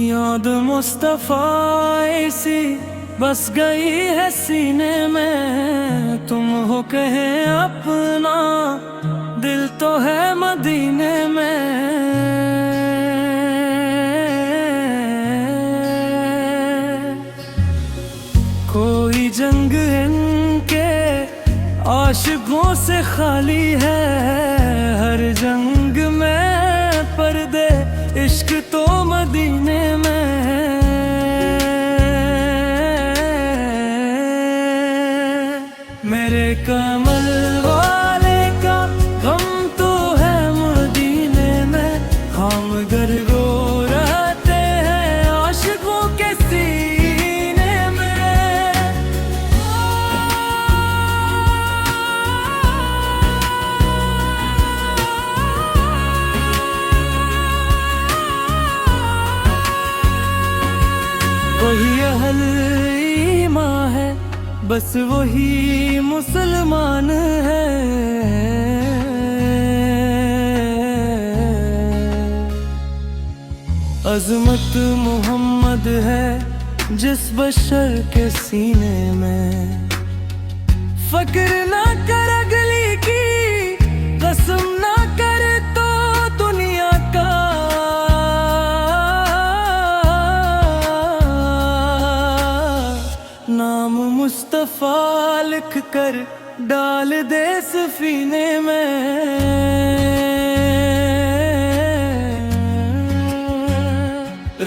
याद मुस्तफा ऐसी बस गई है सीने में, तुम हो कहे अपना दिल तो है मदीने में। कोई जंग इनके आशिकों से खाली है, हर जंग में पर्दे इश्क तो मदीने में। मेरे कमल वाले का गम तो है मदीने में, हम घर रो रहते हैं आशिकों के सीने में। वही अहल ईमान है, बस वही मुसलमान है। अज़मत मोहम्मद है जिस बशर के सीने में। फ़क्र ना कर अगली की, कसम ना कर तो दुनिया का। नाम मुस्तफा लिख कर डाल दे सफीने में।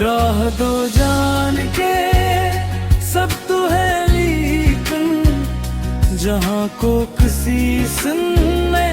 राह दो जान के सब तो है लेकिन, जहाँ को किसी सुनने